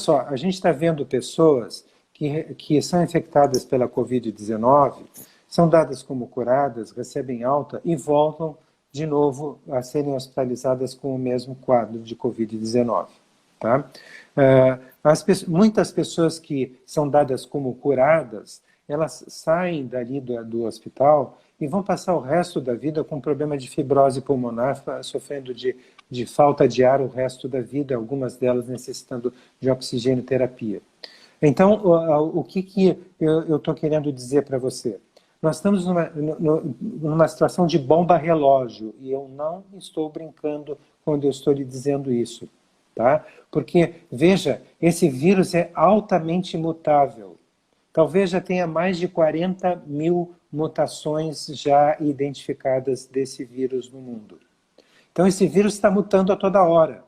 só, a gente está vendo pessoas que são infectadas pela Covid-19, são dadas como curadas, recebem alta e voltam de novo a serem hospitalizadas com o mesmo quadro de Covid-19. Tá? Muitas pessoas que são dadas como curadas, elas saem dali do hospital e vão passar o resto da vida com problema de fibrose pulmonar, sofrendo de falta de ar o resto da vida, algumas delas necessitando de oxigênio terapia. Então, o que eu estou querendo dizer para você? Nós estamos numa situação de bomba relógio, e eu não estou brincando quando eu estou lhe dizendo isso. Tá? Porque, veja, esse vírus é altamente mutável. Talvez já tenha mais de 40 mil mutações já identificadas desse vírus no mundo. Então, esse vírus está mutando a toda hora.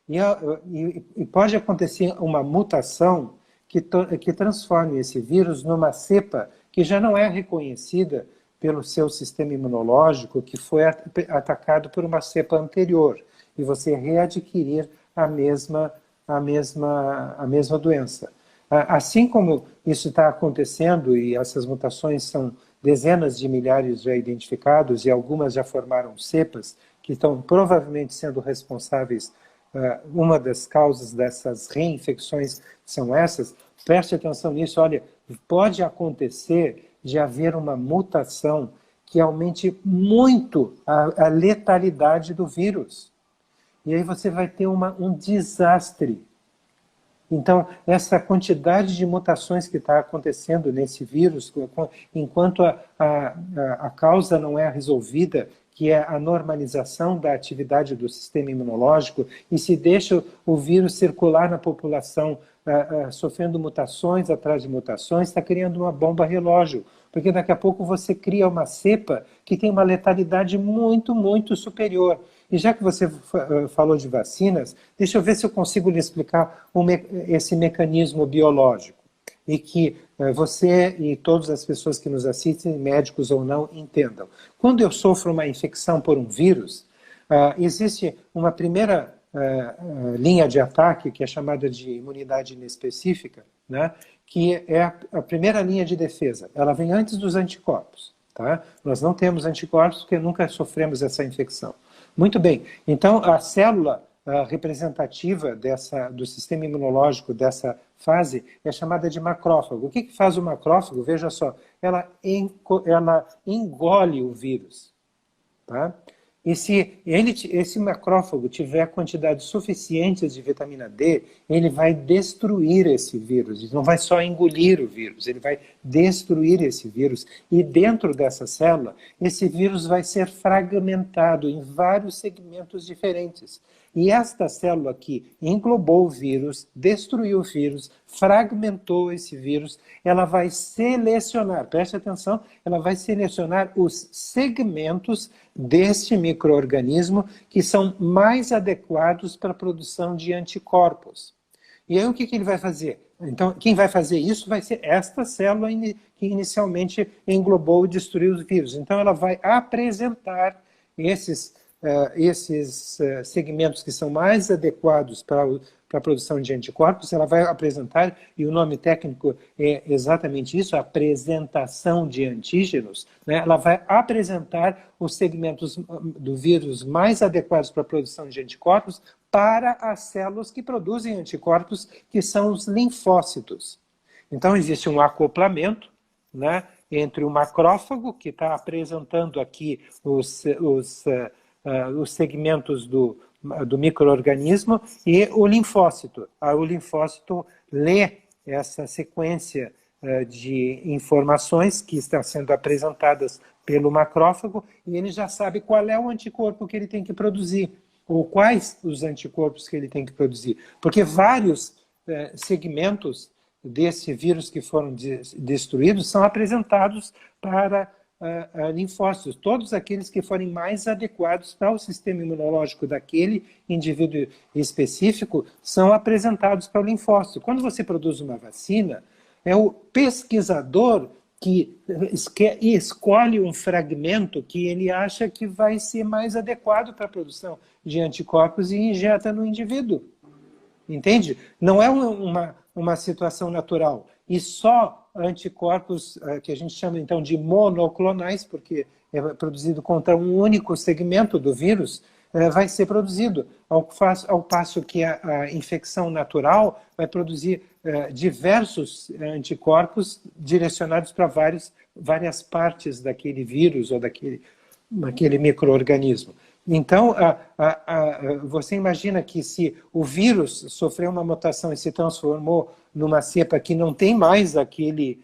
E pode acontecer uma mutação que transforme esse vírus numa cepa que já não é reconhecida pelo seu sistema imunológico, que foi atacado por uma cepa anterior, e você readquirir a mesma doença. Assim como isso está acontecendo, e essas mutações são dezenas de milhares já identificados, e algumas já formaram cepas, que estão provavelmente sendo responsáveis, uma das causas dessas reinfecções são essas, preste atenção nisso, olha, pode acontecer de haver uma mutação que aumente muito a letalidade do vírus. E aí você vai ter um desastre. Então, essa quantidade de mutações que está acontecendo nesse vírus, enquanto a causa não é resolvida, que é a normalização da atividade do sistema imunológico, e se deixa o vírus circular na população, sofrendo mutações atrás de mutações, está criando uma bomba relógio, porque daqui a pouco você cria uma cepa que tem uma letalidade muito, muito superior. E já que você falou de vacinas, deixa eu ver se eu consigo lhe explicar esse mecanismo biológico. E que você e todas as pessoas que nos assistem, médicos ou não, entendam. Quando eu sofro uma infecção por um vírus, existe uma primeira linha de ataque, que é chamada de imunidade inespecífica, né, que é a primeira linha de defesa. Ela vem antes dos anticorpos. Tá? Nós não temos anticorpos porque nunca sofremos essa infecção. Muito bem, então a célula representativa do sistema imunológico dessa fase é chamada de macrófago. O que faz o macrófago? Veja só, ela engole o vírus. Tá? E se esse macrófago tiver quantidades suficientes de vitamina D, ele vai destruir esse vírus. Ele não vai só engolir o vírus, ele vai destruir esse vírus. E dentro dessa célula, esse vírus vai ser fragmentado em vários segmentos diferentes. E esta célula aqui englobou o vírus, destruiu o vírus, fragmentou esse vírus, ela vai selecionar, preste atenção, ela vai selecionar os segmentos deste micro-organismo que são mais adequados para a produção de anticorpos. E aí o que ele vai fazer? Então, quem vai fazer isso vai ser esta célula que inicialmente englobou e destruiu os vírus. Então, ela vai apresentar esses segmentos que são mais adequados para a produção de anticorpos, ela vai apresentar, e o nome técnico é exatamente isso, a apresentação de antígenos, né? Ela vai apresentar os segmentos do vírus mais adequados para a produção de anticorpos para as células que produzem anticorpos, que são os linfócitos. Então, existe um acoplamento, né, entre o macrófago, que está apresentando aqui os segmentos do micro-organismo, e o linfócito. O linfócito lê essa sequência de informações que estão sendo apresentadas pelo macrófago, e ele já sabe qual é o anticorpo que ele tem que produzir, ou quais os anticorpos que ele tem que produzir. Porque vários segmentos desse vírus que foram destruídos são apresentados para linfócitos, todos aqueles que forem mais adequados para o sistema imunológico daquele indivíduo específico são apresentados para o linfócito. Quando você produz uma vacina, é o pesquisador que escolhe um fragmento que ele acha que vai ser mais adequado para a produção de anticorpos e injeta no indivíduo. entende? Não é uma situação natural. E só anticorpos, que a gente chama então de monoclonais, porque é produzido contra um único segmento do vírus, vai ser produzido, ao passo que a infecção natural vai produzir diversos anticorpos direcionados para várias partes daquele vírus ou daquele micro-organismo. Então, você imagina que se o vírus sofreu uma mutação e se transformou numa cepa que não tem mais aquele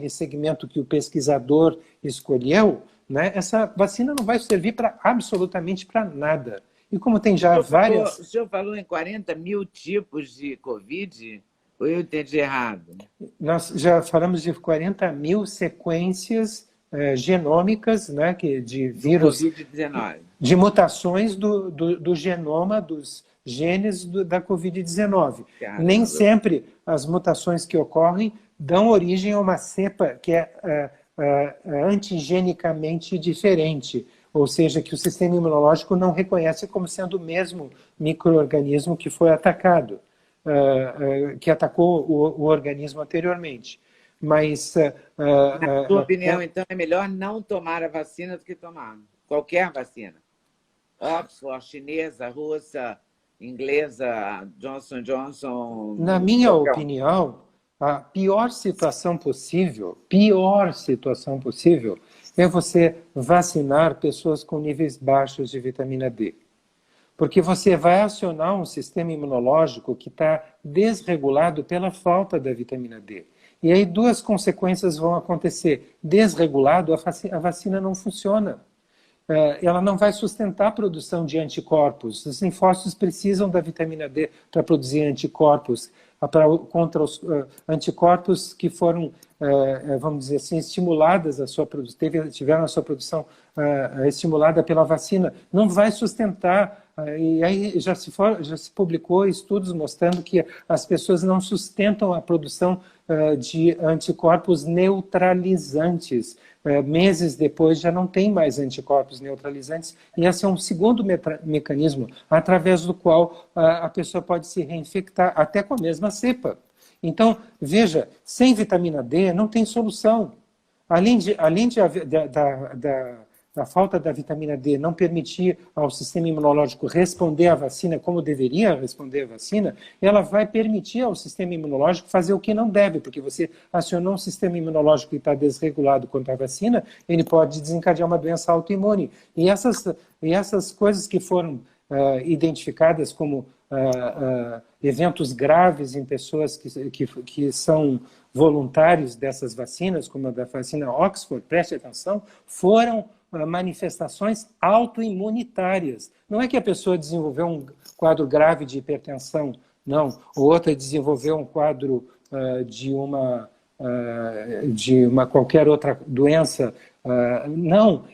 segmento que o pesquisador escolheu, né, essa vacina não vai servir absolutamente para nada. E como tem já várias... O senhor falou em 40 mil tipos de Covid? Ou eu entendi errado? Nós já falamos de 40 mil sequências genômicas, né, de vírus... Covid-19. De mutações do genoma, dos genes da Covid-19. Nem sempre as mutações que ocorrem dão origem a uma cepa que é antigenicamente diferente, ou seja, que o sistema imunológico não reconhece como sendo o mesmo micro-organismo que foi atacado, que atacou o organismo anteriormente. Mas... Na sua opinião, então, é melhor não tomar a vacina do que tomar qualquer vacina? Oxford, chinesa, russa, inglesa, Johnson & Johnson... Na minha opinião, a pior situação possível é você vacinar pessoas com níveis baixos de vitamina D. Porque você vai acionar um sistema imunológico que está desregulado pela falta da vitamina D. E aí duas consequências vão acontecer. Desregulado, a vacina não funciona. Ela não vai sustentar a produção de anticorpos. Os linfócitos precisam da vitamina D para produzir anticorpos, contra os anticorpos que foram, vamos dizer assim, estimuladas a sua produção, tiveram a sua produção estimulada pela vacina. Não vai sustentar. E aí já se publicou estudos mostrando que as pessoas não sustentam a produção de anticorpos neutralizantes. Meses depois já não tem mais anticorpos neutralizantes, e esse é um segundo mecanismo através do qual a pessoa pode se reinfectar, até com a mesma cepa. Então, veja, sem vitamina D não tem solução. Além da falta da vitamina D não permitir ao sistema imunológico responder à vacina como deveria responder à vacina, ela vai permitir ao sistema imunológico fazer o que não deve, porque você acionou um sistema imunológico que está desregulado contra a vacina, ele pode desencadear uma doença autoimune. E essas coisas que foram identificadas como eventos graves em pessoas que são voluntários dessas vacinas, como a da vacina Oxford, preste atenção, foram manifestações autoimunitárias. Não é que a pessoa desenvolveu um quadro grave de hipertensão, não. Ou outra desenvolveu um quadro de uma qualquer outra doença. Não.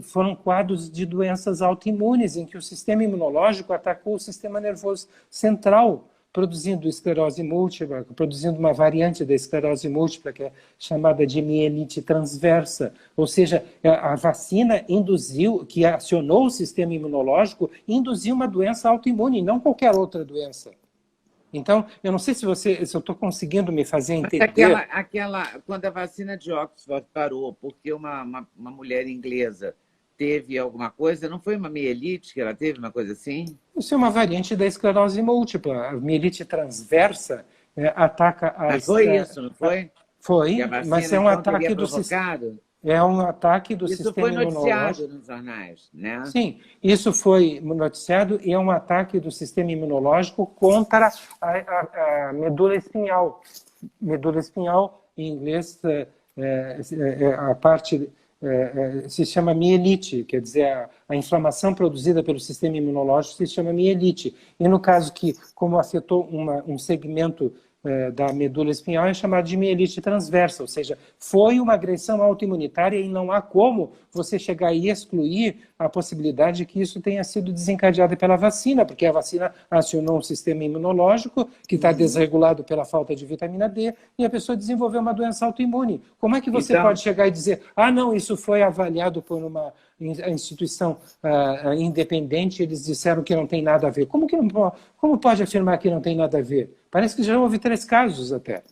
Foram quadros de doenças autoimunes, em que o sistema imunológico atacou o sistema nervoso central, produzindo esclerose múltipla, produzindo uma variante da esclerose múltipla, que é chamada de mielite transversa. Ou seja, a vacina que acionou o sistema imunológico, induziu uma doença autoimune, não qualquer outra doença. Então, eu não sei se eu estou conseguindo me fazer entender... Mas quando a vacina de Oxford parou, porque uma mulher inglesa teve alguma coisa, não foi uma mielite que ela teve, uma coisa assim? Isso é uma variante da esclerose múltipla. A mielite transversa ataca a... Mas foi isso, não foi? Foi, mas é um ataque do sistema... É um ataque do sistema imunológico. Isso foi noticiado nos jornais, né? Sim, isso foi noticiado e é um ataque do sistema imunológico contra a medula espinhal. Medula espinhal, em inglês, a parte... se chama mielite, quer dizer, a inflamação produzida pelo sistema imunológico se chama mielite. E no caso que, como afetou um segmento da medula espinhal, é chamado de mielite transversa, ou seja, foi uma agressão autoimunitária e não há como você chegar e excluir a possibilidade de que isso tenha sido desencadeado pela vacina, porque a vacina acionou um sistema imunológico que está desregulado pela falta de vitamina D e a pessoa desenvolveu uma doença autoimune. Como é que você pode chegar e dizer, não, isso foi avaliado por uma instituição independente, eles disseram que não tem nada a ver. Como pode afirmar que não tem nada a ver? Parece que já houve 3 casos até.